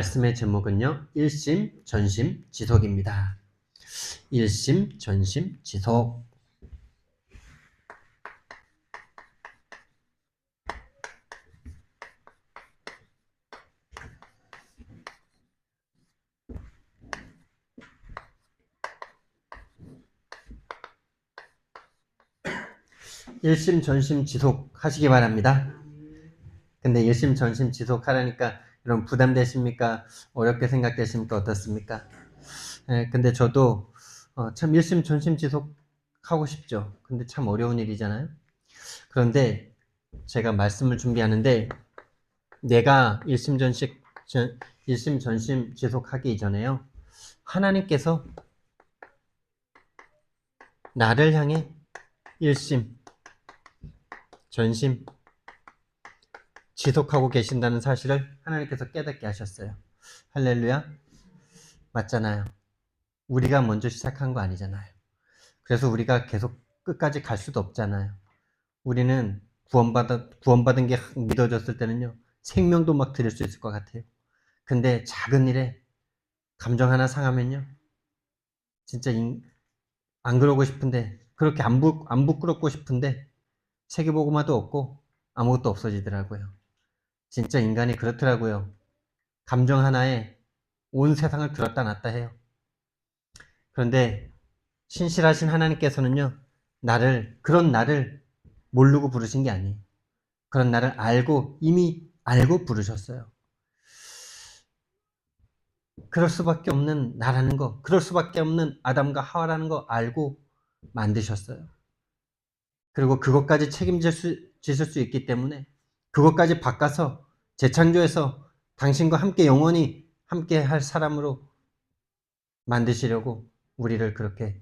말씀의 제목은요, 일심, 전심, 지속입니다. 일심, 전심, 지속. 일심, 전심, 지속 하시기 바랍니다. 근데 일심, 전심, 지속 하라니까 여러분 부담되십니까? 어렵게 생각되십니까? 어떻습니까? 근데 저도 참 일심, 전심, 지속 하고 싶죠. 근데 참 어려운 일이잖아요. 그런데 제가 말씀을 준비하는데 내가 일심, 전심, 지속하기 이전에요. 하나님께서 나를 향해 일심, 전심, 지속하고 계신다는 사실을 하나님께서 깨닫게 하셨어요. 할렐루야. 맞잖아요. 우리가 먼저 시작한 거 아니잖아요. 그래서 우리가 계속 끝까지 갈 수도 없잖아요. 우리는 구원받은 게 믿어졌을 때는요, 생명도 막 드릴 수 있을 것 같아요. 근데 작은 일에 감정 하나 상하면요, 진짜 안 그러고 싶은데, 그렇게 안 부끄럽고 싶은데, 세계보고마도 없고, 아무것도 없어지더라고요. 진짜 인간이 그렇더라고요. 감정 하나에 온 세상을 들었다 놨다 해요. 그런데 신실하신 하나님께서는요, 그런 나를 모르고 부르신 게 아니에요. 그런 나를 이미 알고 부르셨어요. 그럴 수밖에 없는 나라는 거, 그럴 수밖에 없는 아담과 하와라는 거 알고 만드셨어요. 그리고 그것까지 지실 수 있기 때문에 그것까지 바꿔서 재창조해서 당신과 함께 영원히 함께 할 사람으로 만드시려고 우리를 그렇게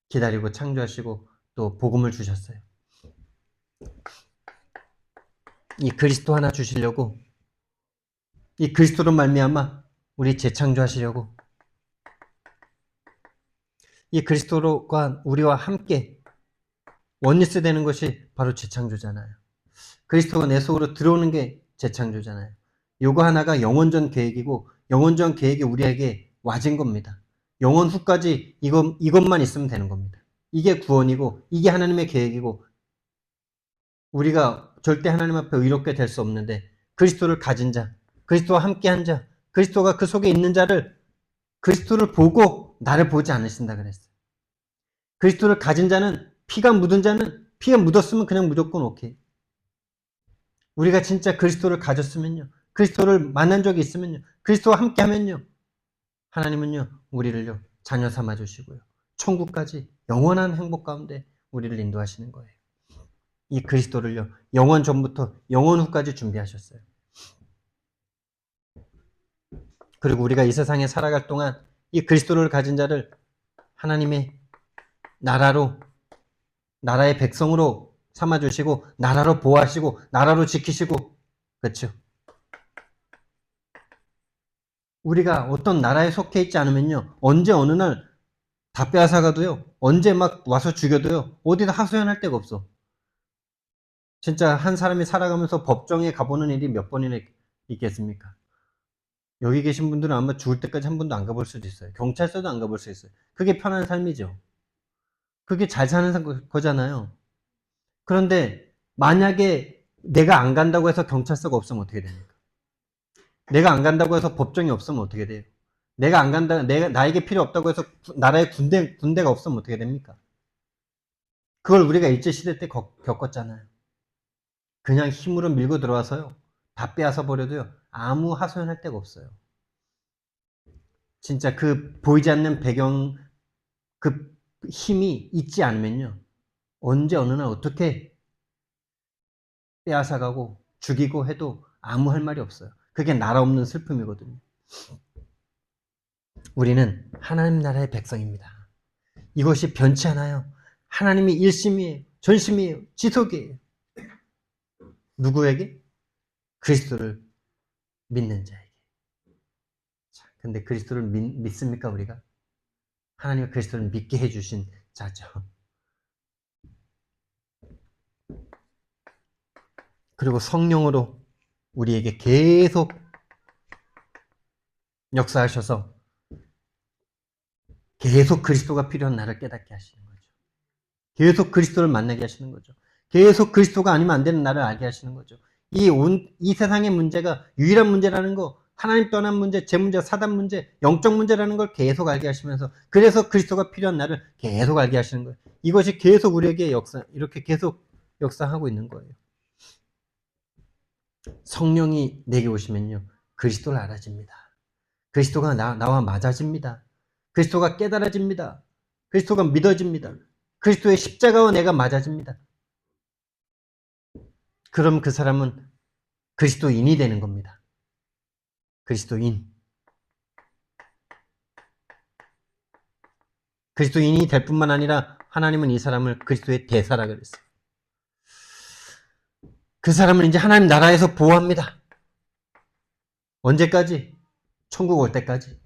기다리고 창조하시고 또 복음을 주셨어요. 이 그리스도 하나 주시려고, 이 그리스도로 말미암아 우리 재창조하시려고, 이 그리스도가 우리와 함께 원리스 되는 것이 바로 재창조잖아요. 그리스도가 내 속으로 들어오는 게 재창조잖아요. 요거 하나가 영원전 계획이고, 영원전 계획이 우리에게 와진 겁니다. 영원 후까지 이것만 있으면 되는 겁니다. 이게 구원이고, 이게 하나님의 계획이고, 우리가 절대 하나님 앞에 의롭게 될 수 없는데, 그리스도를 가진 자, 그리스도와 함께한 자, 그리스도가 그 속에 있는 자를, 그리스도를 보고 나를 보지 않으신다 그랬어요. 그리스도를 가진 자는, 피가 묻었으면 그냥 무조건 오케이. 우리가 진짜 그리스도를 가졌으면요, 그리스도를 만난 적이 있으면요, 그리스도와 함께하면요, 하나님은요, 우리를요, 자녀 삼아 주시고요, 천국까지 영원한 행복 가운데 우리를 인도하시는 거예요. 이 그리스도를요, 영원 전부터 영원 후까지 준비하셨어요. 그리고 우리가 이 세상에 살아갈 동안 이 그리스도를 가진 자를 하나님의 나라의 백성으로 삼아주시고, 나라로 보호하시고, 나라로 지키시고, 그렇죠? 우리가 어떤 나라에 속해 있지 않으면요, 언제 어느 날 다 빼앗아가도요, 언제 막 와서 죽여도요, 어디다 하소연할 데가 없어. 진짜 한 사람이 살아가면서 법정에 가보는 일이 몇 번이나 있겠습니까? 여기 계신 분들은 아마 죽을 때까지 한 번도 안 가볼 수도 있어요. 경찰서도 안 가볼 수 있어요. 그게 편한 삶이죠. 그게 잘 사는 거잖아요. 그런데 만약에 내가 안 간다고 해서 경찰서가 없으면 어떻게 됩니까? 내가 안 간다고 해서 법정이 없으면 어떻게 돼요? 나에게 필요 없다고 해서 나라에 군대가 없으면 어떻게 됩니까? 그걸 우리가 일제시대 때 겪었잖아요. 그냥 힘으로 밀고 들어와서요, 다 빼앗아 버려도요, 아무 하소연할 데가 없어요. 진짜 그 보이지 않는 그 힘이 있지 않으면요, 언제 어느 날 어떻게 빼앗아가고 죽이고 해도 아무 할 말이 없어요. 그게 나라 없는 슬픔이거든요. 우리는 하나님 나라의 백성입니다. 이것이 변치 않아요. 하나님이 일심이에요. 전심이에요. 지속이에요. 누구에게? 그리스도를 믿는 자에게. 자, 근데 그리스도를 믿습니까, 우리가? 하나님이 그리스도를 믿게 해주신 자죠. 그리고 성령으로 우리에게 계속 역사하셔서 계속 그리스도가 필요한 나를 깨닫게 하시는 거죠. 계속 그리스도를 만나게 하시는 거죠. 계속 그리스도가 아니면 안 되는 나를 알게 하시는 거죠. 이 세상의 문제가 유일한 문제라는 거, 하나님 떠난 문제, 제 문제, 사단 문제, 영적 문제라는 걸 계속 알게 하시면서, 그래서 그리스도가 필요한 나를 계속 알게 하시는 거예요. 이것이 계속 우리에게 이렇게 계속 역사하고 있는 거예요. 성령이 내게 오시면요, 그리스도를 알아집니다. 그리스도가 나와 맞아집니다. 그리스도가 깨달아집니다. 그리스도가 믿어집니다. 그리스도의 십자가와 내가 맞아집니다. 그럼 그 사람은 그리스도인이 되는 겁니다. 그리스도인. 그리스도인이 될 뿐만 아니라 하나님은 이 사람을 그리스도의 대사라 그랬어요. 그 사람을 이제 하나님 나라에서 보호합니다. 언제까지? 천국 올 때까지.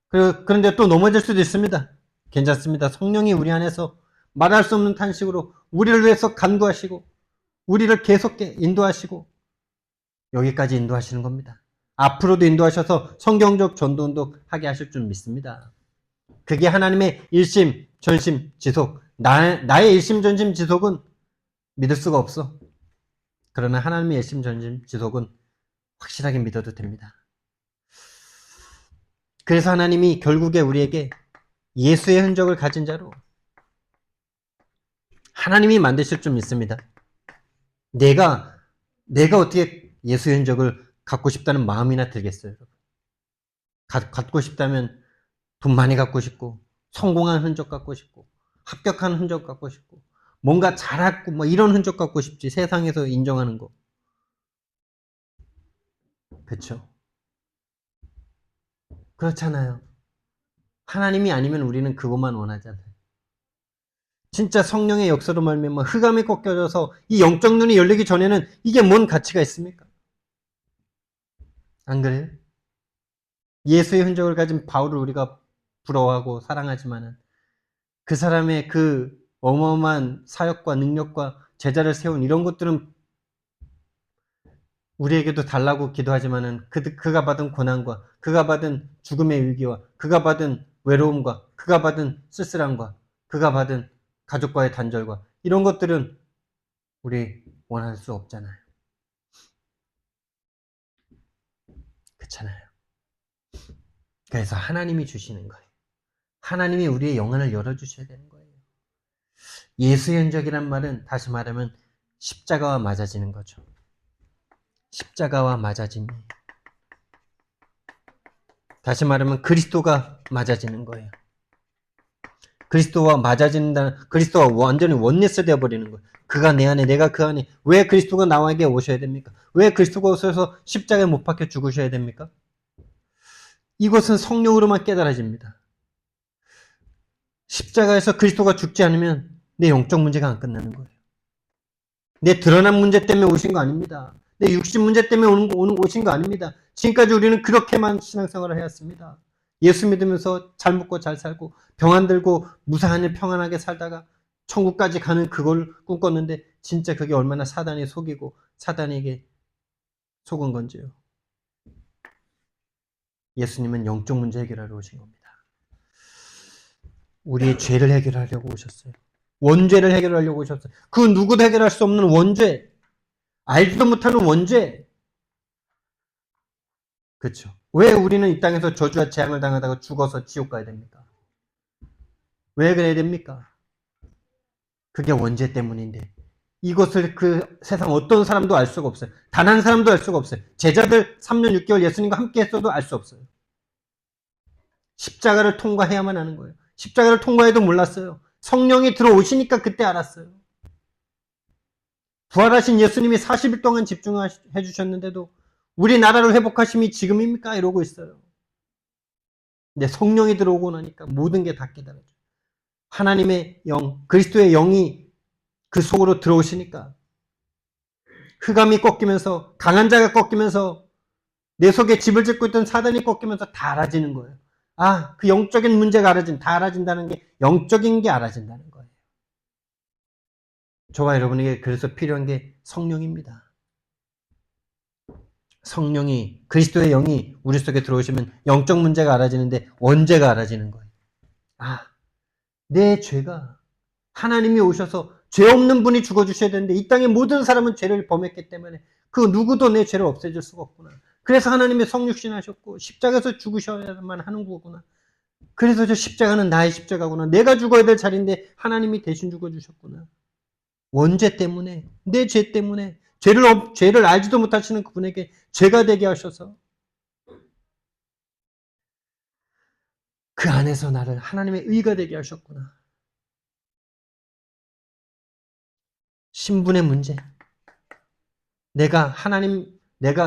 그런데 또 넘어질 수도 있습니다. 괜찮습니다. 성령이 우리 안에서 말할 수 없는 탄식으로 우리를 위해서 간구하시고 우리를 계속 인도하시고 여기까지 인도하시는 겁니다. 앞으로도 인도하셔서 성경적 전도운동 하게 하실 줄 믿습니다. 그게 하나님의 일심, 전심, 지속. 나의 일심, 전심, 지속은 믿을 수가 없어. 그러나 하나님의 일심, 전심, 지속은 확실하게 믿어도 됩니다. 그래서 하나님이 결국에 우리에게 예수의 흔적을 가진 자로 하나님이 만드실 줄 믿습니다. 내가 어떻게 예수의 흔적을 갖고 싶다는 마음이나 들겠어요, 여러분. 갖고 싶다면 돈 많이 갖고 싶고, 성공한 흔적 갖고 싶고, 합격한 흔적 갖고 싶고, 뭔가 잘했고, 뭐 이런 흔적 갖고 싶지, 세상에서 인정하는 거. 그렇죠? 그렇잖아요. 하나님이 아니면 우리는 그것만 원하잖아요. 진짜 성령의 역사로 말미암아 흑암이 꺾여져서 이 영적 눈이 열리기 전에는 이게 뭔 가치가 있습니까? 안 그래요? 예수의 흔적을 가진 바울을 우리가 부러워하고 사랑하지만은 그 사람의 그 어마어마한 사역과 능력과 제자를 세운 이런 것들은 우리에게도 달라고 기도하지만은 그가 받은 고난과 그가 받은 죽음의 위기와 그가 받은 외로움과 그가 받은 쓸쓸함과 그가 받은 가족과의 단절과 이런 것들은 우리 원할 수 없잖아요. 그렇잖아요. 그래서 하나님이 주시는 거예요. 하나님이 우리의 영안을 열어주셔야 되는 거예요. 예수의 흔적이란 말은 다시 말하면 십자가와 맞아지는 거죠. 십자가와 맞아짐이. 다시 말하면 그리스도가 맞아지는 거예요. 그리스도와 맞아진다는, 그리스도와 완전히 원리스 되어버리는 거예요. 그가 내 안에, 내가 그 안에. 왜 그리스도가 나에게 오셔야 됩니까? 왜 그리스도가 오셔서 십자가에 못 박혀 죽으셔야 됩니까? 이것은 성령으로만 깨달아집니다. 십자가에서 그리스도가 죽지 않으면 내 영적 문제가 안 끝나는 거예요. 내 드러난 문제 때문에 오신 거 아닙니다. 내 육신 문제 때문에 오신 거 아닙니다. 지금까지 우리는 그렇게만 신앙생활을 해왔습니다. 예수 믿으면서 잘 먹고 잘 살고 병 안 들고 무사한 일 평안하게 살다가 천국까지 가는 그걸 꿈꿨는데 진짜 그게 얼마나 사단이 속이고 사단에게 속은 건지요. 예수님은 영적 문제 해결하러 오신 겁니다. 우리의 죄를 해결하려고 오셨어요. 원죄를 해결하려고 오셨어요. 그 누구도 해결할 수 없는 원죄, 알지도 못하는 원죄. 그렇죠. 왜 우리는 이 땅에서 저주와 재앙을 당하다가 죽어서 지옥 가야 됩니까? 왜 그래야 됩니까? 그게 원죄 때문인데 이것을 그 세상 어떤 사람도 알 수가 없어요. 단 한 사람도 알 수가 없어요. 제자들 3년 6개월 예수님과 함께 했어도 알 수 없어요. 십자가를 통과해야만 하는 거예요. 십자가를 통과해도 몰랐어요. 성령이 들어오시니까 그때 알았어요. 부활하신 예수님이 40일 동안 집중해 주셨는데도 우리나라를 회복하심이 지금입니까? 이러고 있어요. 근데 성령이 들어오고 나니까 모든 게 다 깨달아져요. 하나님의 영, 그리스도의 영이 그 속으로 들어오시니까 흑암이 꺾이면서 강한 자가 꺾이면서 내 속에 집을 짓고 있던 사단이 꺾이면서 다 알아지는 거예요. 아, 그 영적인 문제가 다 알아진다는 게 영적인 게 알아진다는 거예요. 저와 여러분에게 그래서 필요한 게 성령입니다. 성령이, 그리스도의 영이 우리 속에 들어오시면 영적 문제가 알아지는데 언제가 알아지는 거예요? 아, 내 죄가, 하나님이 오셔서 죄 없는 분이 죽어주셔야 되는데 이 땅의 모든 사람은 죄를 범했기 때문에 그 누구도 내 죄를 없애줄 수가 없구나. 그래서 하나님이 성육신 하셨고 십자가에서 죽으셔야만 하는 거구나. 그래서 저 십자가는 나의 십자가구나. 내가 죽어야 될 자리인데 하나님이 대신 죽어주셨구나. 원죄 때문에, 내 죄 때문에, 죄를 알지도 못하시는 그분에게 죄가 되게 하셔서 그 안에서 나를 하나님의 의가 되게 하셨구나. 신분의 문제. 내가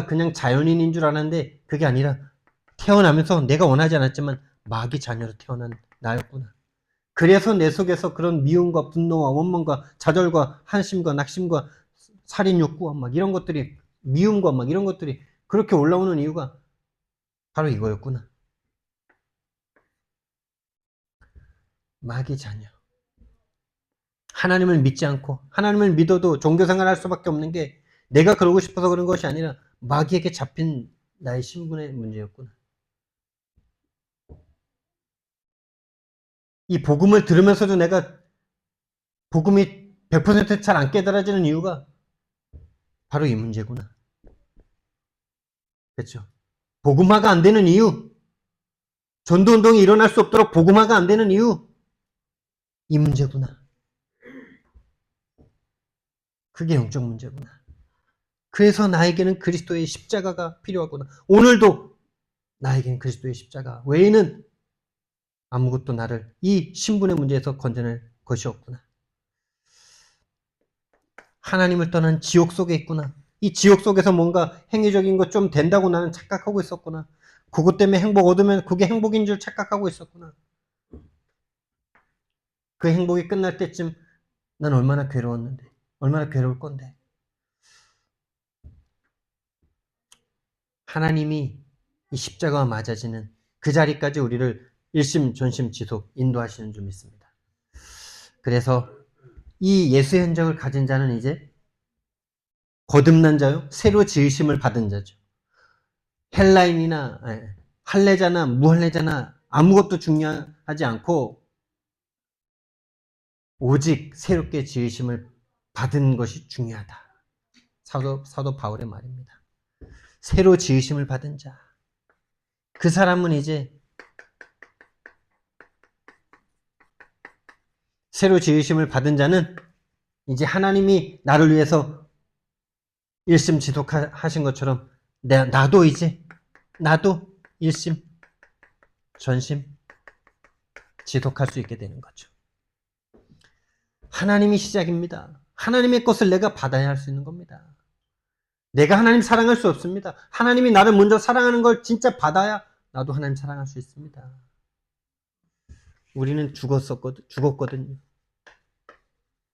그냥 자연인인 줄 알았는데 그게 아니라 태어나면서 내가 원하지 않았지만 마귀 자녀로 태어난 나였구나. 그래서 내 속에서 그런 미움과 분노와 원망과 좌절과 한심과 낙심과 살인 욕구와 막 이런 것들이, 미움과 막 이런 것들이 그렇게 올라오는 이유가 바로 이거였구나. 마귀 자녀. 하나님을 믿지 않고 하나님을 믿어도 종교생활 할 수밖에 없는 게 내가 그러고 싶어서 그런 것이 아니라 마귀에게 잡힌 나의 신분의 문제였구나. 이 복음을 들으면서도 내가 복음이 100% 잘 안 깨달아지는 이유가 바로 이 문제구나. 그렇죠? 복음화가 안 되는 이유, 전도운동이 일어날 수 없도록 복음화가 안 되는 이유, 이 문제구나. 그게 영적 문제구나. 그래서 나에게는 그리스도의 십자가가 필요하구나. 오늘도 나에게는 그리스도의 십자가 외에는 아무것도 나를 이 신분의 문제에서 건져낼 것이 없구나. 하나님을 떠난 지옥 속에 있구나. 이 지옥 속에서 뭔가 행위적인 것 좀 된다고 나는 착각하고 있었구나. 그것 때문에 행복 얻으면 그게 행복인 줄 착각하고 있었구나. 그 행복이 끝날 때쯤 난 얼마나 괴로웠는데, 얼마나 괴로울 건데. 하나님이 이 십자가와 맞아지는 그 자리까지 우리를 일심전심 지속 인도하시는 줄 믿습니다. 그래서 이 예수의 흔적을 가진 자는 이제 거듭난 자요, 새로 지으심을 받은 자죠. 헬라인이나 할례자나 무할례자나 아무것도 중요하지 않고 오직 새롭게 지으심을 받은 것이 중요하다. 사도 바울의 말입니다. 새로 지으심을 받은 자. 그 사람은 이제 새로 지으심을 받은 자는 이제 하나님이 나를 위해서 일심 지독하신 것처럼 나도 일심 전심 지독할 수 있게 되는 거죠. 하나님이 시작입니다. 하나님의 것을 내가 받아야 할 수 있는 겁니다. 내가 하나님 사랑할 수 없습니다. 하나님이 나를 먼저 사랑하는 걸 진짜 받아야 나도 하나님 사랑할 수 있습니다. 우리는 죽었거든요.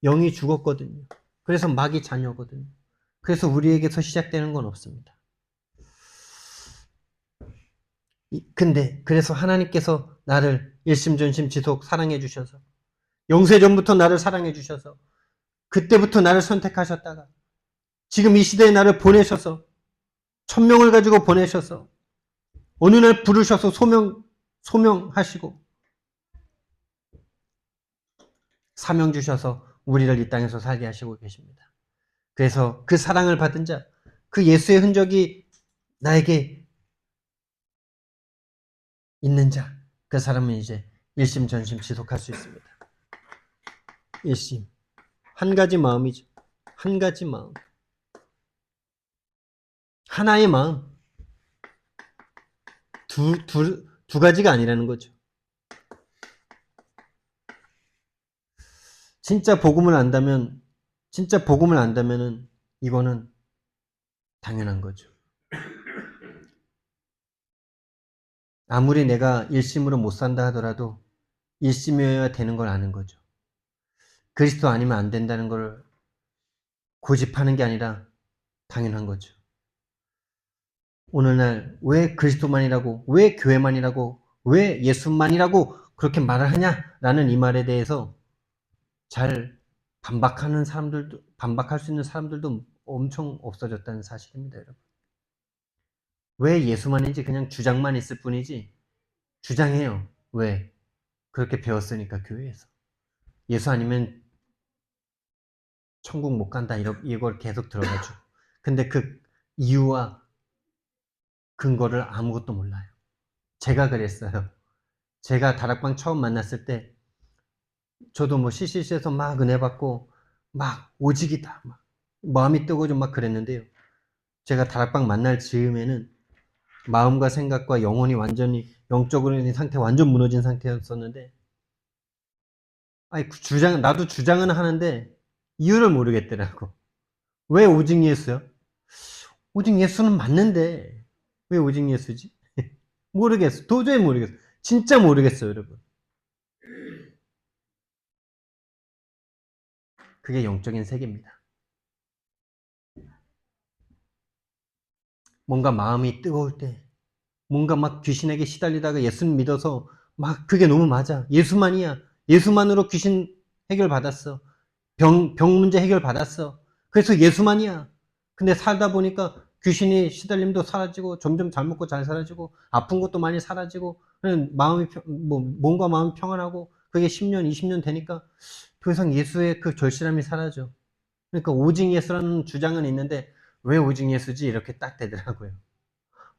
영이 죽었거든요. 그래서 마귀 자녀거든요. 그래서 우리에게서 시작되는 건 없습니다. 근데 그래서 하나님께서 나를 일심전심 지속 사랑해 주셔서 영세전부터 나를 사랑해 주셔서 그때부터 나를 선택하셨다가 지금 이 시대에 나를 보내셔서 천명을 가지고 보내셔서 어느 날 부르셔서 소명하시고 사명 주셔서 우리를 이 땅에서 살게 하시고 계십니다. 그래서 그 사랑을 받은 자, 그 예수의 흔적이 나에게 있는 자, 그 사람은 이제 일심전심 지속할 수 있습니다. 일심. 한 가지 마음이죠. 한 가지 마음. 하나의 마음. 두 가지가 아니라는 거죠. 진짜 복음을 안다면은 이거는 당연한 거죠. 아무리 내가 일심으로 못 산다 하더라도 일심이어야 되는 걸 아는 거죠. 그리스도 아니면 안 된다는 걸 고집하는 게 아니라 당연한 거죠. 오늘날 왜 그리스도만이라고, 왜 교회만이라고, 왜 예수만이라고 그렇게 말을 하냐라는 이 말에 대해서 잘 반박할 수 있는 사람들도 엄청 없어졌다는 사실입니다, 여러분. 왜 예수만인지 그냥 주장만 있을 뿐이지 주장해요. 왜? 그렇게 배웠으니까 교회에서. 예수 아니면 천국 못 간다 이걸 계속 들어가지고. 근데 그 이유와 근거를 아무것도 몰라요. 제가 그랬어요. 제가 다락방 처음 만났을 때 저도 뭐 CCC에서 막 은혜 받고 막 오직이다 막 마음이 뜨거워져 막 그랬는데요. 제가 다락방 만날 즈음에는 마음과 생각과 영혼이 완전히 영적으로는 상태 완전 무너진 상태였었는데 아니 나도 주장은 하는데 이유를 모르겠더라고. 왜 오직 예수요? 오직 예수는 맞는데 왜 오직 예수지? 모르겠어. 도저히 모르겠어. 진짜 모르겠어요, 여러분. 그게 영적인 세계입니다. 뭔가 마음이 뜨거울 때, 뭔가 막 귀신에게 시달리다가 예수님 믿어서 막 그게 너무 맞아. 예수만이야. 예수만으로 귀신 해결받았어. 병 문제 해결받았어. 그래서 예수만이야. 근데 살다 보니까 귀신이 시달림도 사라지고 점점 잘 먹고 잘 사라지고 아픈 것도 많이 사라지고 마음이 몸과 마음이 평안하고 그게 10년, 20년 되니까 더 이상 예수의 그 절실함이 사라져. 그러니까 오직 예수라는 주장은 있는데 왜 오직 예수지? 이렇게 딱 되더라고요.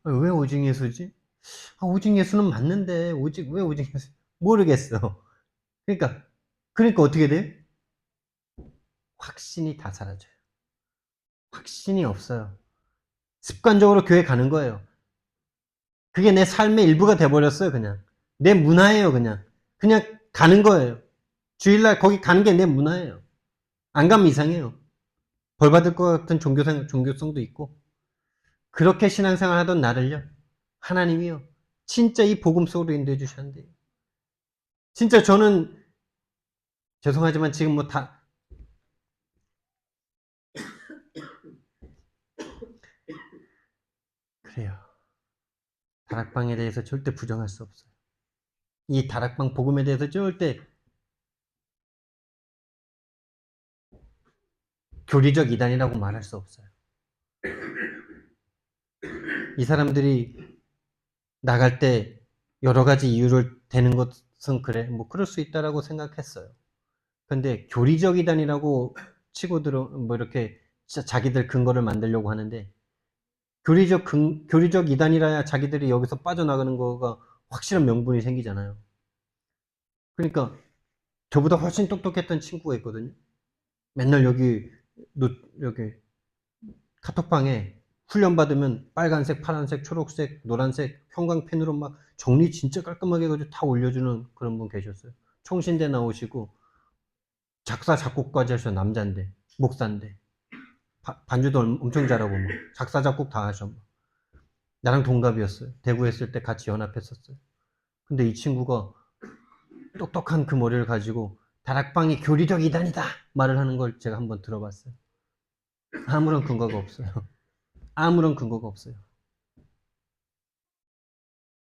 왜 오직 예수지? 오직 예수는 맞는데 왜 오직 예수? 모르겠어. 그러니까 어떻게 돼? 확신이 다 사라져요. 확신이 없어요. 습관적으로 교회 가는 거예요. 그게 내 삶의 일부가 돼버렸어요, 그냥. 내 문화예요, 그냥. 그냥 가는 거예요. 주일날 거기 가는 게 내 문화예요. 안 가면 이상해요. 벌 받을 것 같은 종교성도 있고. 그렇게 신앙생활 하던 나를요, 하나님이요, 진짜 이 복음 속으로 인도해 주셨는데, 진짜 저는, 죄송하지만 지금 뭐 그래요. 다락방에 대해서 절대 부정할 수 없어요. 이 다락방 복음에 대해서 절대 교리적 이단이라고 말할 수 없어요. 이 사람들이 나갈 때 여러 가지 이유를 대는 것은 그래, 뭐 그럴 수 있다라고 생각했어요. 근데 교리적 이단이라고 치고 뭐 이렇게 자기들 근거를 만들려고 하는데 교리적 이단이라야 자기들이 여기서 빠져나가는 거가 확실한 명분이 생기잖아요. 그러니까 저보다 훨씬 똑똑했던 친구가 있거든요. 맨날 여기 카톡방에 훈련 받으면 빨간색, 파란색, 초록색, 노란색 형광펜으로 막 정리 진짜 깔끔하게 해가지고 다 올려주는 그런 분 계셨어요. 총신대 나오시고 작사 작곡까지 하셔. 남자인데 목사인데 반주도 엄청 잘하고 뭐 작사 작곡 다 하셔. 나랑 동갑이었어요. 대구에 있을 때 같이 연합했었어요. 근데 이 친구가 똑똑한 그 머리를 가지고 다락방이 교리적 이단이다 말을 하는 걸 제가 한번 들어봤어요. 아무런 근거가 없어요. 아무런 근거가 없어요.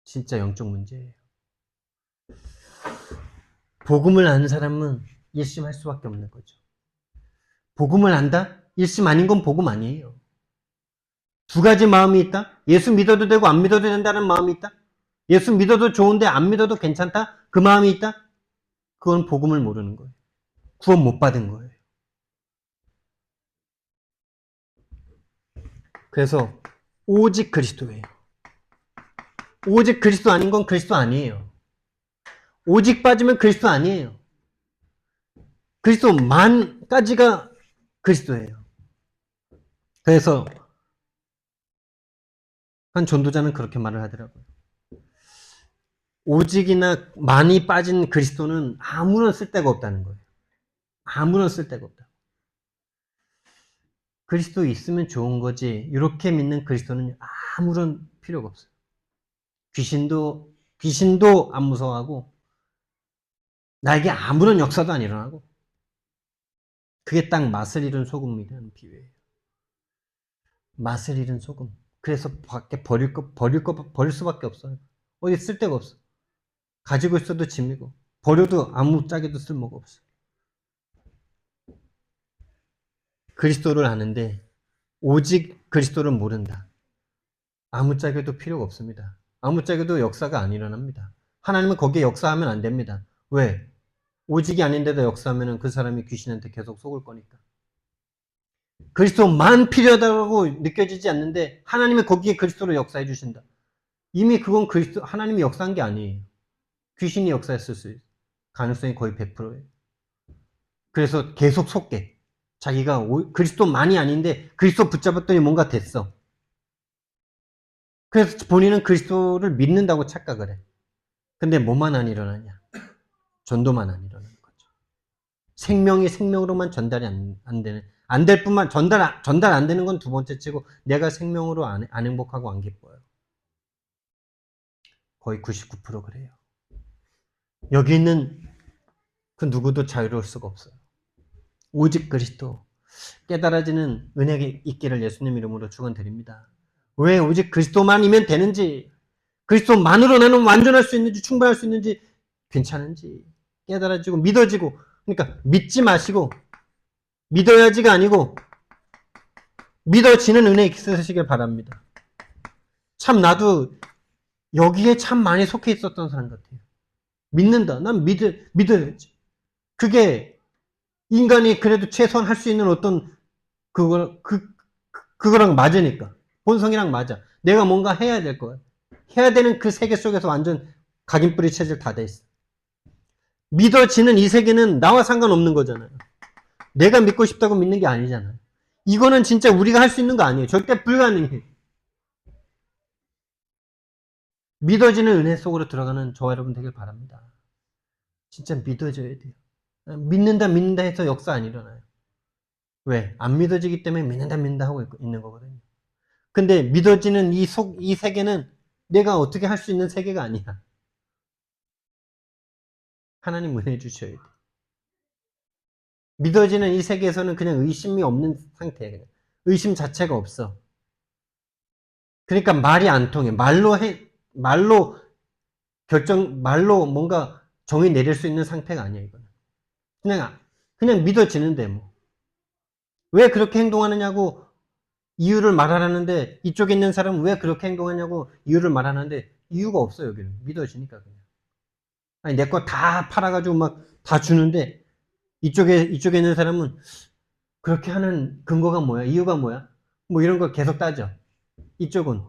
진짜 영적 문제예요. 복음을 아는 사람은 일심할 수밖에 없는 거죠. 복음을 안다? 일심 아닌 건 복음 아니에요. 두 가지 마음이 있다? 예수 믿어도 되고 안 믿어도 된다는 마음이 있다? 예수 믿어도 좋은데 안 믿어도 괜찮다? 그 마음이 있다? 그건 복음을 모르는 거예요. 구원 못 받은 거예요. 그래서 오직 그리스도예요. 오직 그리스도 아닌 건 그리스도 아니에요. 오직 빠지면 그리스도 아니에요. 그리스도만까지가 그리스도예요. 그래서 한 전도자는 그렇게 말을 하더라고요. 오직이나 많이 빠진 그리스도는 아무런 쓸데가 없다는 거예요. 아무런 쓸데가 없다. 그리스도 있으면 좋은 거지. 이렇게 믿는 그리스도는 아무런 필요가 없어요. 귀신도 안 무서워하고 나에게 아무런 역사도 안 일어나고 그게 딱 맛을 잃은 소금이라는 비유예요. 맛을 잃은 소금. 그래서 밖에 버릴 수밖에 없어요. 어디 쓸데가 없어. 가지고 있어도 짐이고 버려도 아무짝에도 쓸모가 없어. 그리스도를 아는데 오직 그리스도를 모른다. 아무짝에도 필요가 없습니다. 아무짝에도 역사가 안 일어납니다. 하나님은 거기에 역사하면 안 됩니다. 왜? 오직이 아닌데도 역사하면 그 사람이 귀신한테 계속 속을 거니까. 그리스도만 필요하다고 느껴지지 않는데 하나님은 거기에 그리스도로 역사해 주신다. 이미 그건 그리스도 하나님이 역사한 게 아니에요. 귀신이 역사했을 수 있어요. 가능성이 거의 100%예요. 그래서 계속 속게. 자기가 그리스도만이 아닌데 그리스도 붙잡았더니 뭔가 됐어. 그래서 본인은 그리스도를 믿는다고 착각을 해. 근데 뭐만 안 일어나냐? 전도만 안 일어나는 거죠. 생명이 생명으로만 전달이 안 되는, 안 될 뿐만, 전달 안 되는 건 두 번째 치고, 내가 생명으로 안 행복하고 안 기뻐요. 거의 99% 그래요. 여기 있는 그 누구도 자유로울 수가 없어요. 오직 그리스도. 깨달아지는 은혜가 있기를 예수님 이름으로 축원드립니다. 왜 오직 그리스도만이면 되는지, 그리스도만으로 나는 완전할 수 있는지, 충분할 수 있는지, 괜찮은지, 깨달아지고, 믿어지고, 그러니까 믿지 마시고, 믿어야지가 아니고, 믿어지는 은혜 있으시길 바랍니다. 참, 나도 여기에 참 많이 속해 있었던 사람 같아요. 믿는다. 난 믿어야지. 그게 인간이 그래도 최소한 할 수 있는 어떤 그거랑 맞으니까. 본성이랑 맞아. 내가 뭔가 해야 될 거야. 해야 되는 그 세계 속에서 완전 각인뿌리 체질 다 돼 있어. 믿어지는 이 세계는 나와 상관없는 거잖아요. 내가 믿고 싶다고 믿는 게 아니잖아요. 이거는 진짜 우리가 할 수 있는 거 아니에요. 절대 불가능해. 믿어지는 은혜 속으로 들어가는 저와 여러분 되길 바랍니다. 진짜 믿어져야 돼요. 믿는다 해서 역사 안 일어나요. 왜? 안 믿어지기 때문에 믿는다 하고 있는 거거든요. 근데 믿어지는 이 세계는 내가 어떻게 할 수 있는 세계가 아니야. 하나님 은혜 주셔야 돼. 믿어지는 이 세계에서는 그냥 의심이 없는 상태예요. 그냥. 의심 자체가 없어. 그러니까 말이 안 통해. 말로 말로 뭔가 정의 내릴 수 있는 상태가 아니야, 이거는. 그냥 믿어지는데 뭐. 왜 그렇게 행동하느냐고 이유를 말하라는데 이쪽에 있는 사람은 왜 그렇게 행동하냐고 이유를 말하는데 이유가 없어요, 여기는. 믿어지니까 그냥. 아니, 내 거 다 팔아가지고 막 다 주는데 이쪽에 있는 사람은 그렇게 하는 근거가 뭐야? 이유가 뭐야? 뭐 이런 걸 계속 따져. 이쪽은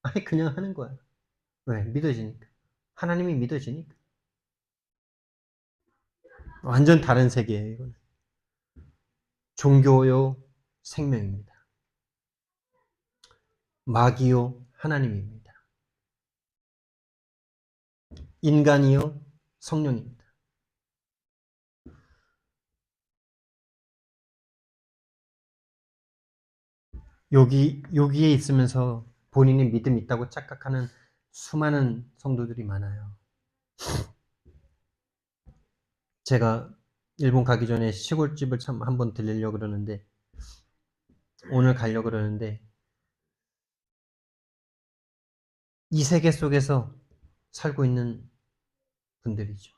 아니 그냥 하는 거야. 왜? 믿어지니까. 하나님이 믿어지니까. 완전 다른 세계예요, 이거는. 종교요, 생명입니다. 마귀요, 하나님입니다. 인간이요, 성령입니다. 여기에 있으면서 본인이 믿음 있다고 착각하는 수많은 성도들이 많아요. 제가 일본 가기 전에 시골집을 참 한번 들리려고 그러는데, 오늘 가려고 그러는데, 이 세계 속에서 살고 있는 분들이죠.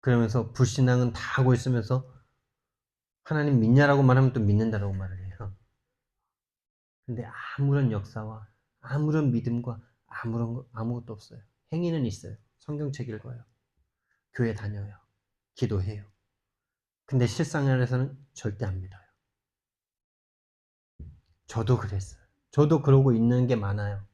그러면서 불신앙은 다 하고 있으면서 하나님 믿냐라고 말하면 또 믿는다라고 말을 해요. 근데 아무런 역사와 아무런 믿음과 아무것도 없어요. 행위는 있어요. 성경책 읽어요. 교회 다녀요. 기도해요. 근데 실생활에서는 절대 안 믿어요. 저도 그랬어요. 저도 그러고 있는 게 많아요.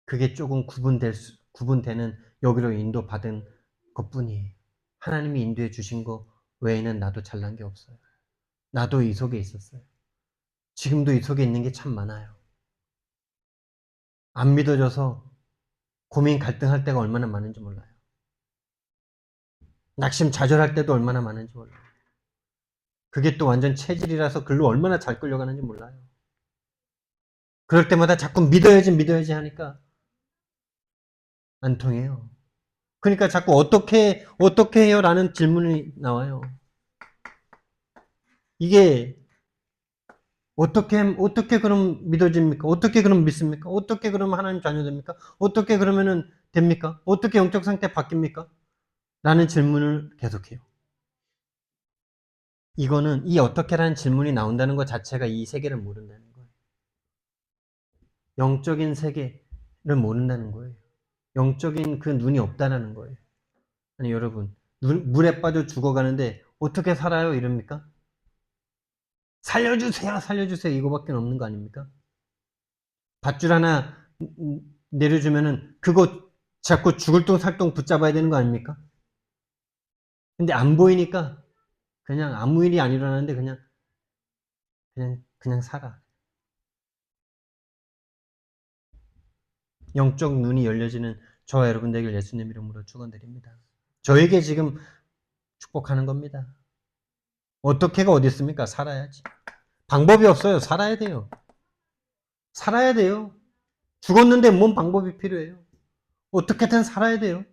그게 조금 구분되는 여기로 인도받은 것뿐이에요. 하나님이 인도해 주신 거 외에는 나도 잘난 게 없어요. 나도 이 속에 있었어요. 지금도 이 속에 있는 게 참 많아요. 안 믿어져서 고민 갈등할 때가 얼마나 많은지 몰라요. 낙심 좌절할 때도 얼마나 많은지 몰라요. 그게 또 완전 체질이라서 글로 얼마나 잘 끌려가는지 몰라요. 그럴 때마다 자꾸 믿어야지 하니까 안 통해요. 그러니까 자꾸 어떻게 해요? 라는 질문이 나와요. 이게 어떻게 그럼 믿어집니까? 어떻게 그럼 믿습니까? 어떻게 그럼 하나님 자녀 됩니까? 어떻게 그러면은 됩니까? 어떻게 영적 상태 바뀝니까? 라는 질문을 계속해요. 이거는 이 어떻게라는 질문이 나온다는 것 자체가 이 세계를 모른다는 거예요. 영적인 세계를 모른다는 거예요. 영적인 그 눈이 없다라는 거예요. 아니 여러분, 물에 빠져 죽어가는데 어떻게 살아요? 이럽니까? 살려주세요, 살려주세요, 이거밖에 없는 거 아닙니까? 밧줄 하나 내려주면은 그거 자꾸 죽을 똥 살똥 붙잡아야 되는 거 아닙니까? 근데 안 보이니까 그냥 아무 일이 안 일어나는데 그냥 살아. 영적 눈이 열려지는 저와 여러분들에게 예수님 이름으로 축원드립니다. 저에게 지금 축복하는 겁니다. 어떻게가 어디 있습니까? 살아야지. 방법이 없어요. 살아야 돼요. 살아야 돼요. 죽었는데 뭔 방법이 필요해요? 어떻게든 살아야 돼요.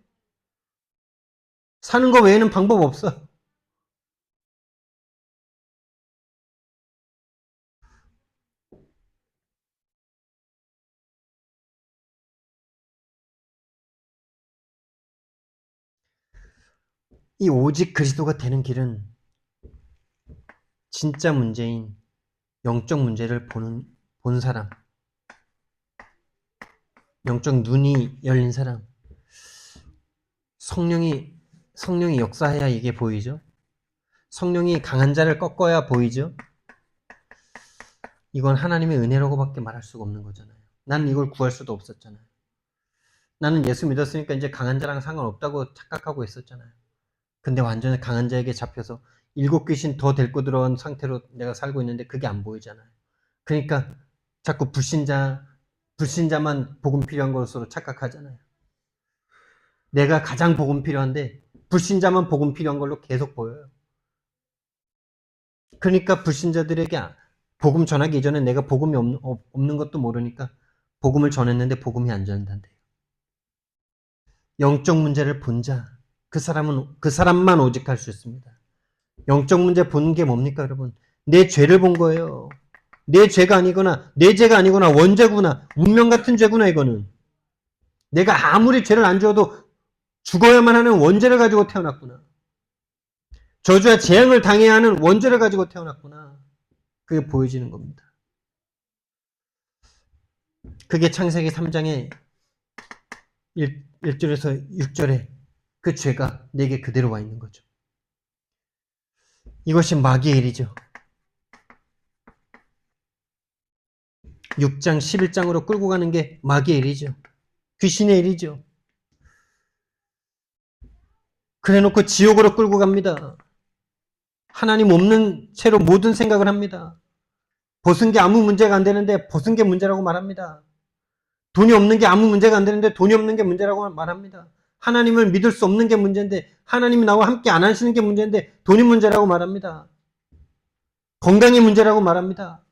사는 거 외에는 방법 없어. 이 오직 그리스도가 되는 길은 진짜 문제인 영적 문제를 본 사람, 영적 눈이 열린 사람, 성령이 역사해야 이게 보이죠? 성령이 강한 자를 꺾어야 보이죠? 이건 하나님의 은혜라고밖에 말할 수가 없는 거잖아요. 나는 이걸 구할 수도 없었잖아요. 나는 예수 믿었으니까 이제 강한 자랑 상관없다고 착각하고 있었잖아요. 근데 완전히 강한 자에게 잡혀서 7귀신 더 데리고 들어온 상태로 내가 살고 있는데 그게 안 보이잖아요. 그러니까 자꾸 불신자만 복음 필요한 것으로 착각하잖아요. 내가 가장 복음 필요한데 불신자만 복음 필요한 걸로 계속 보여요. 그러니까 불신자들에게 복음 전하기 이전에 내가 복음이 없는 것도 모르니까 복음을 전했는데 복음이 안 전한대요. 영적 문제를 본 자, 그 사람만 오직 할 수 있습니다. 영적 문제 본 게 뭡니까, 여러분? 내 죄를 본 거예요. 내 죄가 아니거나 원죄구나, 운명 같은 죄구나, 이거는. 내가 아무리 죄를 안 지어도 죽어야만 하는 원죄를 가지고 태어났구나. 저주와 재앙을 당해야 하는 원죄를 가지고 태어났구나. 그게 보여지는 겁니다. 그게 창세기 3장의 1절에서 6절에 그 죄가 내게 그대로 와 있는 거죠. 이것이 마귀의 일이죠. 6장, 11장으로 끌고 가는 게 마귀의 일이죠. 귀신의 일이죠. 그래 놓고 지옥으로 끌고 갑니다. 하나님 없는 채로 모든 생각을 합니다. 벗은 게 아무 문제가 안 되는데 벗은 게 문제라고 말합니다. 돈이 없는 게 아무 문제가 안 되는데 돈이 없는 게 문제라고 말합니다. 하나님을 믿을 수 없는 게 문제인데 하나님이 나와 함께 안 하시는 게 문제인데 돈이 문제라고 말합니다. 건강이 문제라고 말합니다.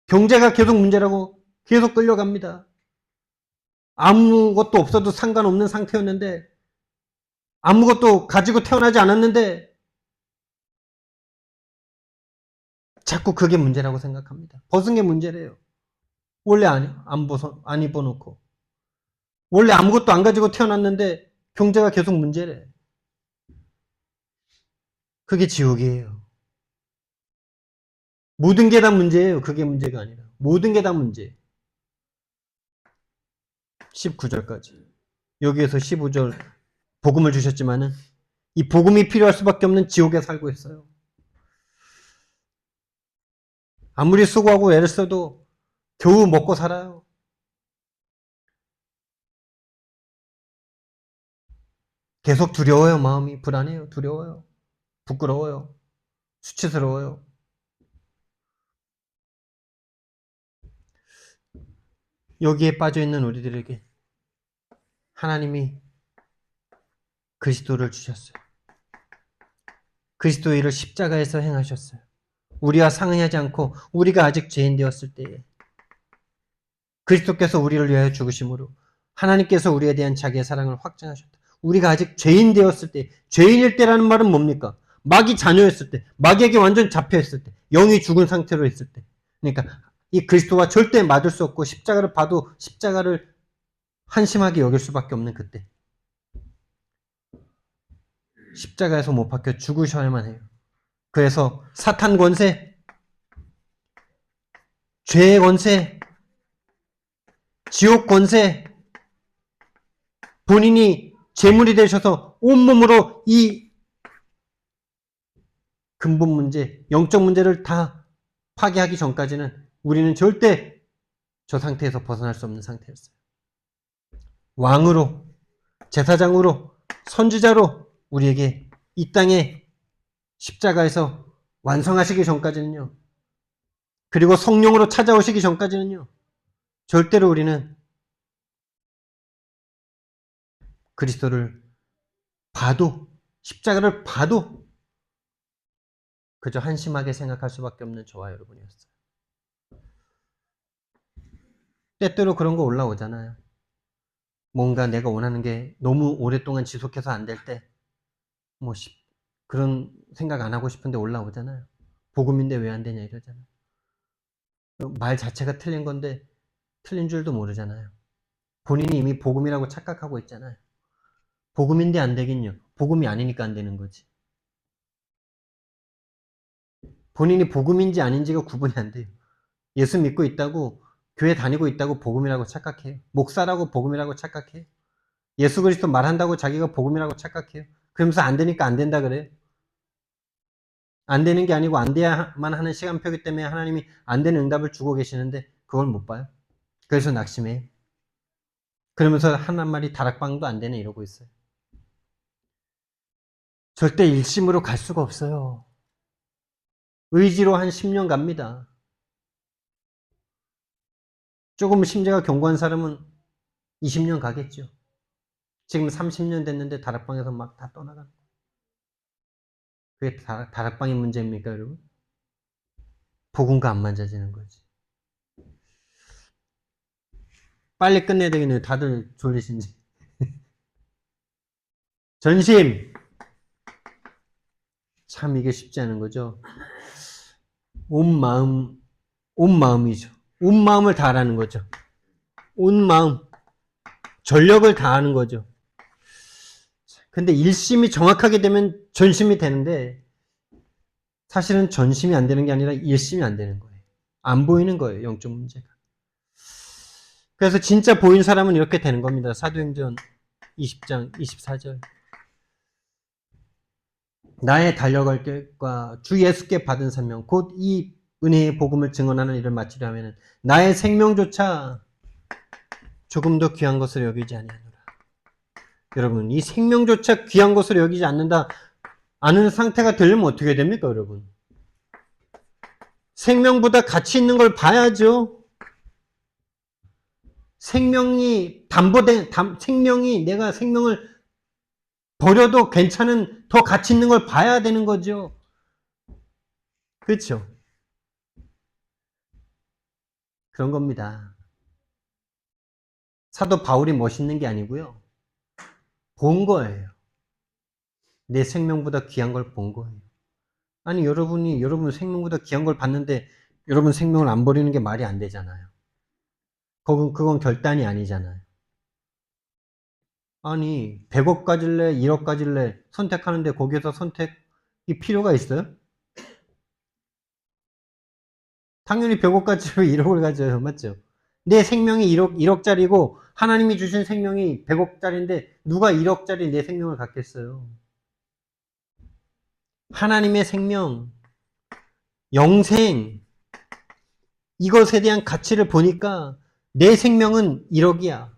경제가 계속 문제라고 계속 끌려갑니다. 아무것도 없어도 상관없는 상태였는데 아무것도 가지고 태어나지 않았는데 자꾸 그게 문제라고 생각합니다. 벗은 게 문제래요. 원래 안 입어놓고 원래 아무것도 안 가지고 태어났는데 경제가 계속 문제래. 그게 지옥이에요. 모든 게 다 문제예요. 그게 문제가 아니라 모든 게 다 문제. 19절까지 여기에서 15절 복음을 주셨지만은 이 복음이 필요할 수밖에 없는 지옥에 살고 있어요. 아무리 수고하고 애를 써도 겨우 먹고 살아요. 계속 두려워요. 마음이 불안해요. 두려워요. 부끄러워요. 수치스러워요. 여기에 빠져있는 우리들에게 하나님이 그리스도를 주셨어요. 그리스도의 일을 십자가에서 행하셨어요. 우리와 상의하지 않고 우리가 아직 죄인 되었을 때에 그리스도께서 우리를 위하여 죽으심으로 하나님께서 우리에 대한 자기의 사랑을 확증하셨다. 우리가 아직 죄인 되었을 때, 죄인일 때라는 말은 뭡니까? 마귀 자녀였을 때, 마귀에게 완전 잡혀있을 때, 영이 죽은 상태로 있을 때. 그러니까 이 그리스도와 절대 맞을 수 없고 십자가를 봐도 십자가를 한심하게 여길 수밖에 없는 그때. 십자가에서 못 박혀 죽으셔야만 해요. 그래서 사탄 권세, 죄의 권세, 지옥 권세, 본인이 제물이 되셔서 온몸으로 이 근본 문제, 영적 문제를 다 파괴하기 전까지는 우리는 절대 저 상태에서 벗어날 수 없는 상태였어요. 왕으로, 제사장으로, 선지자로 우리에게 이 땅에 십자가에서 완성하시기 전까지는요. 그리고 성령으로 찾아오시기 전까지는요. 절대로 우리는 그리스도를 봐도, 십자가를 봐도 그저 한심하게 생각할 수밖에 없는 저와 여러분이었어요. 때때로 그런 거 올라오잖아요. 뭔가 내가 원하는 게 너무 오랫동안 지속해서 안 될 때, 그런 생각 안 하고 싶은데 올라오잖아요. 복음인데 왜 안 되냐 이러잖아요. 말 자체가 틀린 건데 틀린 줄도 모르잖아요. 본인이 이미 복음이라고 착각하고 있잖아요. 복음인데 안 되긴요. 복음이 아니니까 안 되는 거지. 본인이 복음인지 아닌지가 구분이 안 돼요. 예수 믿고 있다고, 교회 다니고 있다고 복음이라고 착각해요. 목사라고 복음이라고 착각해요. 예수 그리스도 말한다고 자기가 복음이라고 착각해요. 그러면서 안 되니까 안 된다 그래요. 안 되는 게 아니고 안 돼야만 하는 시간표기 때문에 하나님이 안 되는 응답을 주고 계시는데 그걸 못 봐요. 그래서 낙심해요. 그러면서 한 마리 다락방도 안 되네 이러고 있어요. 절대 일심으로 갈 수가 없어요. 의지로 한 10년 갑니다. 조금 심지가 견고한 사람은 20년 가겠죠. 지금 30년 됐는데 다락방에서 막 다 떠나가는 거예요. 그게 다락방의 문제입니까, 여러분? 복음과 안 만져지는 거지. 빨리 끝내야 되겠네요. 다들 졸리신지. 전심! 참 이게 쉽지 않은 거죠. 온 마음이죠. 온 마음을 다하라는 거죠. 온 마음, 전력을 다하는 거죠. 근데 일심이 정확하게 되면 전심이 되는데 사실은 전심이 안 되는 게 아니라 일심이 안 되는 거예요. 안 보이는 거예요, 영적 문제가. 그래서 진짜 보인 사람은 이렇게 되는 겁니다. 사도행전 20장 24절. 나의 달려갈 길과 주 예수께 받은 사명 곧 이 은혜의 복음을 증언하는 일을 마치려 하면 나의 생명조차 조금도 귀한 것을 여기지 아니하노라. 여러분, 이 생명조차 귀한 것을 여기지 않는다 아는 상태가 되려면 어떻게 됩니까, 여러분? 생명보다 가치 있는 걸 봐야죠. 생명이 생명이 내가 생명을 버려도 괜찮은 더 가치 있는 걸 봐야 되는 거죠. 그렇죠? 그런 겁니다. 사도 바울이 멋있는 게 아니고요. 본 거예요. 내 생명보다 귀한 걸 본 거예요. 아니, 여러분 생명보다 귀한 걸 봤는데 여러분 생명을 안 버리는 게 말이 안 되잖아요. 그건 결단이 아니잖아요. 아니, 100억 가질래, 1억 가질래 선택하는데 거기에서 선택이 필요가 있어요? 당연히 100억 가지고 1억을 가져요. 맞죠? 내 생명이 1억짜리고 하나님이 주신 생명이 100억짜리인데 누가 1억짜리 내 생명을 갖겠어요? 하나님의 생명, 영생, 이것에 대한 가치를 보니까 내 생명은 1억이야.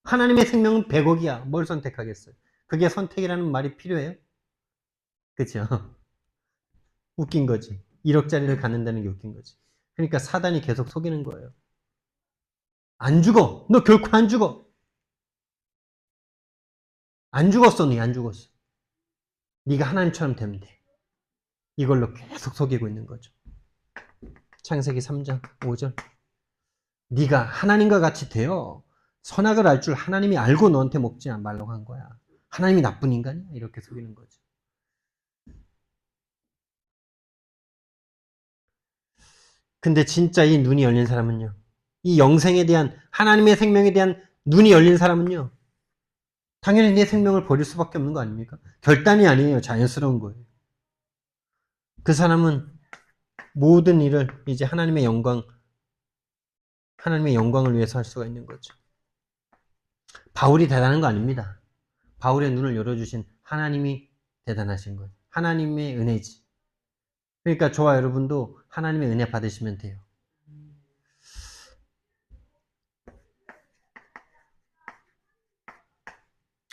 하나님의 생명은 100억이야. 뭘 선택하겠어요? 그게 선택이라는 말이 필요해요? 그죠? 웃긴 거지. 1억짜리를 갖는다는 게 웃긴 거지. 그러니까 사단이 계속 속이는 거예요. 안 죽어. 너 결코 안 죽어. 안 죽었어, 너 안 죽었어. 네가 하나님처럼 되면 돼. 이걸로 계속 속이고 있는 거죠. 창세기 3장 5절. 네가 하나님과 같이 되어 선악을 알 줄 하나님이 알고 너한테 먹지 말라고 한 거야. 하나님이 나쁜 인간이야? 이렇게 속이는 거죠. 근데 진짜 이 눈이 열린 사람은요. 이 영생에 대한 하나님의 생명에 대한 눈이 열린 사람은요. 당연히 내 생명을 버릴 수밖에 없는 거 아닙니까? 결단이 아니에요. 자연스러운 거예요. 그 사람은 모든 일을 이제 하나님의 영광을 위해서 할 수가 있는 거죠. 바울이 대단한 거 아닙니다. 바울의 눈을 열어주신 하나님이 대단하신 거예요. 하나님의 은혜지. 그러니까 저와 여러분도 하나님의 은혜 받으시면 돼요.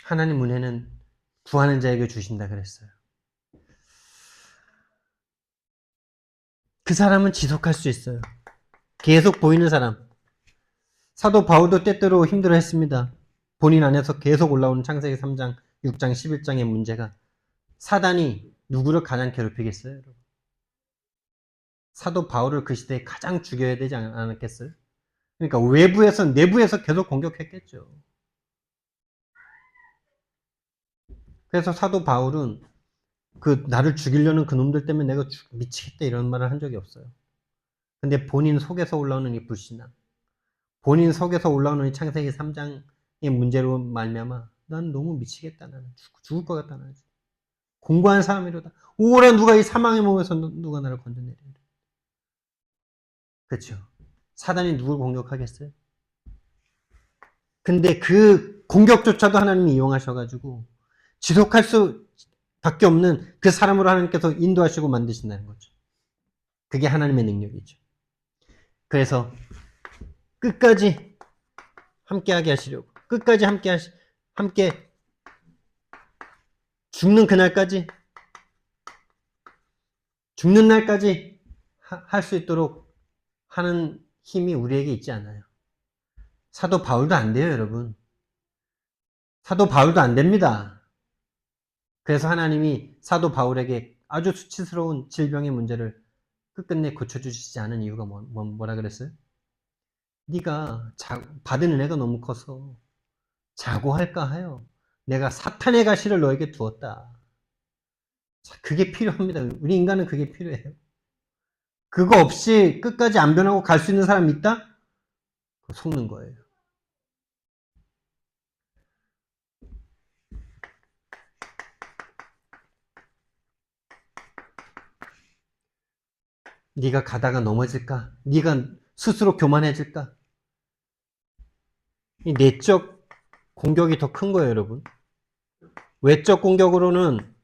하나님 은혜는 구하는 자에게 주신다 그랬어요. 그 사람은 지속할 수 있어요. 계속 보이는 사람. 사도 바울도 때때로 힘들어했습니다. 본인 안에서 계속 올라오는 창세기 3장, 6장, 11장의 문제가 사단이 누구를 가장 괴롭히겠어요? 여러분? 사도 바울을 그 시대에 가장 죽여야 되지 않았겠어요? 그러니까 외부에서 내부에서 계속 공격했겠죠. 그래서 사도 바울은 그 나를 죽이려는 그 놈들 때문에 내가 미치겠다 이런 말을 한 적이 없어요. 근데 본인 속에서 올라오는 이 불신앙, 본인 속에서 올라오는 이 창세기 3장의 문제로 말미암아 난 너무 미치겠다. 나는 죽을 것 같다. 나는. 공부한 사람이로다. 오라 누가 이 사망의 몸에서 누가 나를 건져내려. 그렇죠. 사단이 누굴 공격하겠어요? 근데 그 공격조차도 하나님이 이용하셔가지고 지속할 수밖에 없는 그 사람으로 하나님께서 인도하시고 만드신다는 거죠. 그게 하나님의 능력이죠. 그래서 끝까지 함께하게 하시려고, 끝까지 함께 죽는 그날까지, 죽는 날까지 할 수 있도록 하는 힘이 우리에게 있지 않아요. 사도 바울도 안 돼요, 여러분. 사도 바울도 안 됩니다. 그래서 하나님이 사도 바울에게 아주 수치스러운 질병의 문제를 끝끝내 고쳐주시지 않은 이유가 뭐라 그랬어요? 네가 받은 은혜가 너무 커서 자고할까 하여 내가 사탄의 가시를 너에게 두었다. 그게 필요합니다. 우리 인간은 그게 필요해요. 그거 없이 끝까지 안 변하고 갈 수 있는 사람이 있다? 속는 거예요. 네가 가다가 넘어질까? 네가 스스로 교만해질까? 이 내적 공격이 더 큰 거예요, 여러분. 외적 공격으로는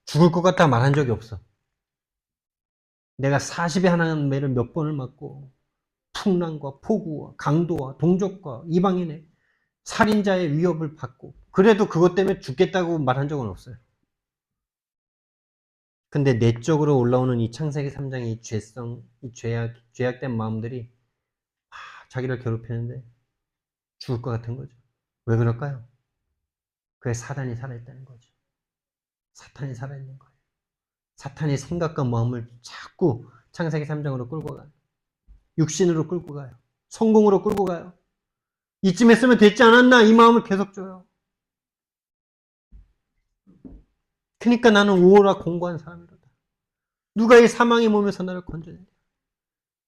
죽을 것 같다 말한 적이 없어. 내가 40에 하나는 매를 몇 번을 맞고 풍랑과 폭우와 강도와 동족과 이방인의 살인자의 위협을 받고 그래도 그것 때문에 죽겠다고 말한 적은 없어요. 근데 내적으로 올라오는 이 창세기 3장의 이 죄성, 이 죄악된 마음들이 자기를 괴롭히는데 죽을 것 같은 거죠. 왜 그럴까요? 그게 사단이 살아있다는 거죠. 사탄이 살아있는 거예요. 사탄이 생각과 마음을 자꾸 창세기 3장으로 끌고 가요. 육신으로 끌고 가요. 성공으로 끌고 가요. 이쯤 했으면 됐지 않았나? 이 마음을 계속 줘요. 그러니까 나는 우월하 공고한 사람이로다. 누가 이 사망의 몸에서 나를 건져내냐.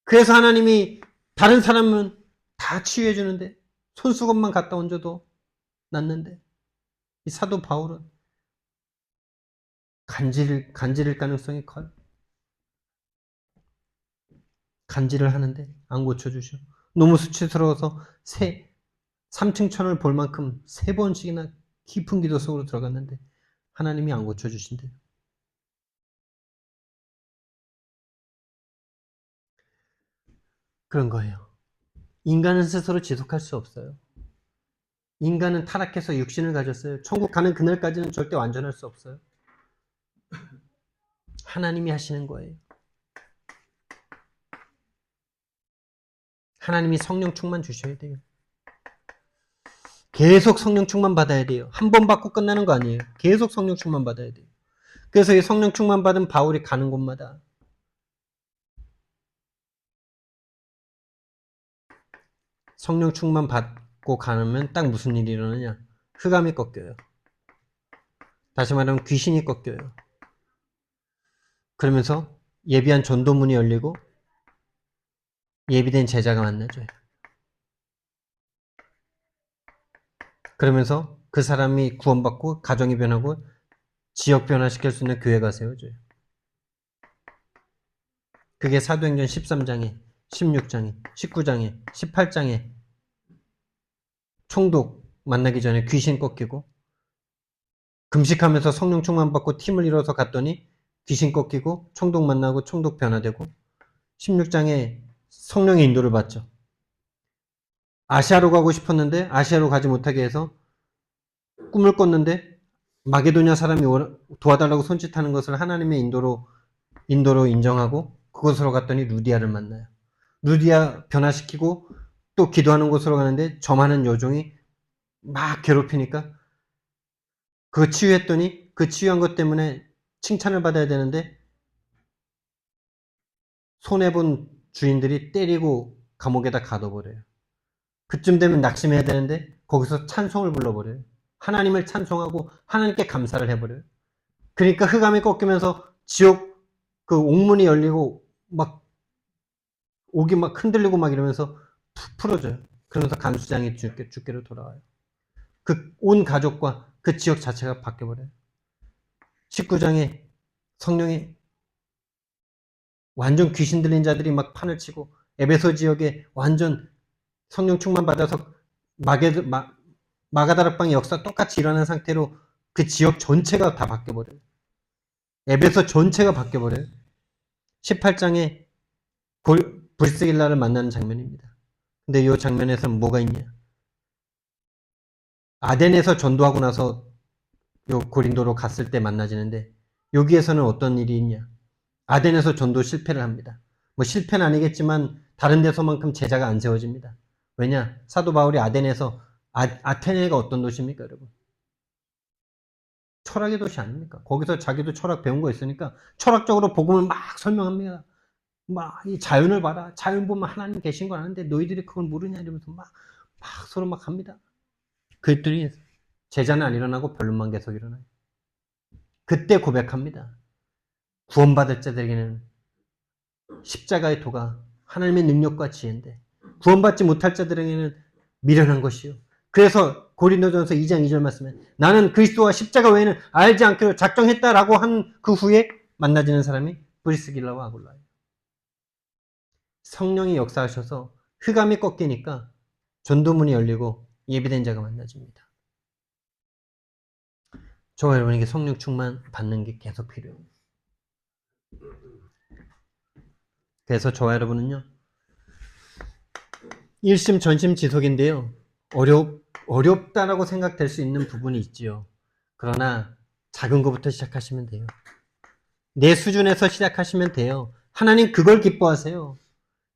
그래서 하나님이 다른 사람은 다 치유해 주는데 손수건만 갖다 얹어도 낫는데 이 사도 바울은 간질일 가능성이 커요. 간질을 하는데 안 고쳐주셔. 너무 수치스러워서 3층 천을 볼 만큼 3번씩이나 깊은 기도 속으로 들어갔는데 하나님이 안 고쳐주신대요. 그런 거예요. 인간은 스스로 지속할 수 없어요. 인간은 타락해서 육신을 가졌어요. 천국 가는 그날까지는 절대 완전할 수 없어요. 하나님이 하시는 거예요. 하나님이 성령 충만 주셔야 돼요. 계속 성령 충만 받아야 돼요. 한 번 받고 끝나는 거 아니에요. 계속 성령 충만 받아야 돼요. 그래서 이 성령 충만 받은 바울이 가는 곳마다 성령 충만 받고 가면 딱 무슨 일이 일어나냐? 흑암이 꺾여요. 다시 말하면 귀신이 꺾여요. 그러면서 예비한 전도문이 열리고 예비된 제자가 만나줘요. 그러면서 그 사람이 구원받고 가정이 변하고 지역 변화시킬 수 있는 교회가 세워져요. 그게 사도행전 13장에, 16장에, 19장에, 18장에 총독 만나기 전에 귀신 꺾이고 금식하면서 성령 충만 받고 팀을 이뤄서 갔더니 귀신 꺾이고 총독 만나고 총독 변화되고 16장에 성령의 인도를 받죠. 아시아로 가고 싶었는데 아시아로 가지 못하게 해서 꿈을 꿨는데 마게도냐 사람이 도와달라고 손짓하는 것을 하나님의 인도로 인정하고 그곳으로 갔더니 루디아를 만나요. 루디아 변화시키고 또 기도하는 곳으로 가는데 점하는 여종이 막 괴롭히니까 그거 치유했더니 그 치유한 것 때문에 칭찬을 받아야 되는데 손해본 주인들이 때리고 감옥에다 가둬버려요. 그쯤 되면 낙심해야 되는데 거기서 찬송을 불러버려요. 하나님을 찬송하고 하나님께 감사를 해버려요. 그러니까 흑암이 꺾이면서 지옥 그 옥문이 열리고 막 옥이 막 흔들리고 막 이러면서 풀어져요. 그러면서 간수장이 주께로 돌아와요. 그 온 가족과 그 지역 자체가 바뀌어버려요. 19장에 성령이 완전 귀신 들린 자들이 막 판을 치고 에베소 지역에 완전 성령 충만 받아서 마가다락방의 역사 똑같이 일어난 상태로 그 지역 전체가 다 바뀌어버려요. 에베소 전체가 바뀌어버려요. 18장에 브리스길라를 만나는 장면입니다. 근데 이 장면에서는 뭐가 있냐? 아덴에서 전도하고 나서 요 고린도로 갔을 때 만나지는데 여기에서는 어떤 일이 있냐? 아덴에서 전도 실패를 합니다. 뭐 실패는 아니겠지만 다른 데서만큼 제자가 안 세워집니다. 왜냐? 사도 바울이 아덴에서 아테네가 어떤 도시입니까, 여러분? 철학의 도시 아닙니까? 거기서 자기도 철학 배운 거 있으니까 철학적으로 복음을 막 설명합니다. 막 이 자연을 봐라. 자연 보면 하나님 계신 거 아는데 너희들이 그걸 모르냐 이러면서 막 서로 막 합니다. 그들이 제자는 안 일어나고 변론만 계속 일어나요. 그때 고백합니다. 구원받을 자들에게는 십자가의 도가 하나님의 능력과 지혜인데 구원받지 못할 자들에게는 미련한 것이요. 그래서 고린도전서 2장 2절 말씀에 나는 그리스도와 십자가 외에는 알지 않기로 작정했다라고 한 그 후에 만나지는 사람이 브리스길라와 아굴라예요. 성령이 역사하셔서 흑암이 꺾이니까 전도문이 열리고 예비된 자가 만나집니다. 저와 여러분에게 성령 충만 받는 게 계속 필요해요. 그래서 저와 여러분은요, 일심 전심 지속인데요. 어렵다라고 생각될 수 있는 부분이 있지요. 그러나 작은 것부터 시작하시면 돼요. 내 수준에서 시작하시면 돼요. 하나님 그걸 기뻐하세요.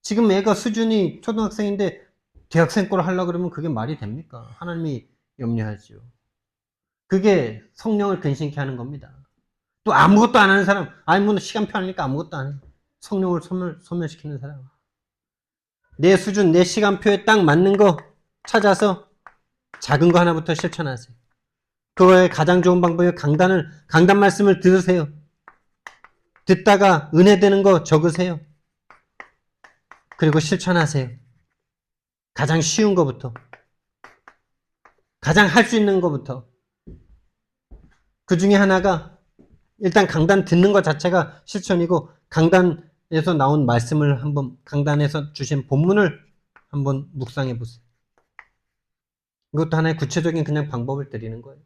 지금 애가 수준이 초등학생인데 대학생 걸 하려고 그러면 그게 말이 됩니까? 하나님이 염려하지요. 그게 성령을 근심케 하는 겁니다. 또 아무것도 안 하는 사람, 아니 뭐 시간 편하니까 아무것도 안 해. 성령을 소멸시키는 사람. 내 수준, 내 시간표에 딱 맞는 거 찾아서 작은 거 하나부터 실천하세요. 그거의 가장 좋은 방법이 강단 말씀을 들으세요. 듣다가 은혜 되는 거 적으세요. 그리고 실천하세요. 가장 쉬운 거부터. 가장 할 수 있는 거부터. 그 중에 하나가 일단 강단 듣는 것 자체가 실천이고 강단에서 나온 말씀을 한번 강단에서 주신 본문을 한번 묵상해 보세요. 이것도 하나의 구체적인 그냥 방법을 드리는 거예요.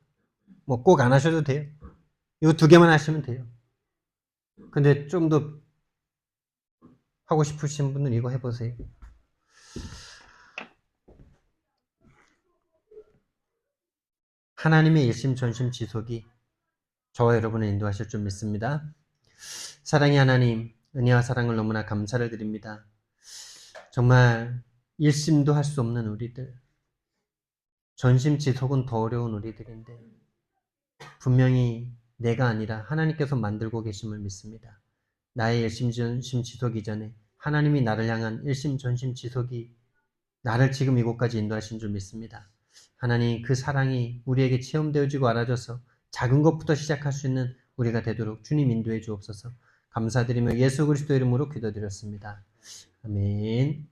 뭐 꼭 안 하셔도 돼요. 이거 2개만 하시면 돼요. 근데 좀 더 하고 싶으신 분은 이거 해보세요. 하나님의 일심전심 지속이 저와 여러분을 인도하실 줄 믿습니다. 사랑의 하나님, 은혜와 사랑을 너무나 감사를 드립니다. 정말 일심도 할 수 없는 우리들, 전심지속은 더 어려운 우리들인데 분명히 내가 아니라 하나님께서 만들고 계심을 믿습니다. 나의 일심전심지속 이전에 하나님이 나를 향한 일심전심지속이 나를 지금 이곳까지 인도하신 줄 믿습니다. 하나님 그 사랑이 우리에게 체험되어지고 알아져서 작은 것부터 시작할 수 있는 우리가 되도록 주님 인도해 주옵소서. 감사드리며 예수 그리스도 이름으로 기도드렸습니다. 아멘.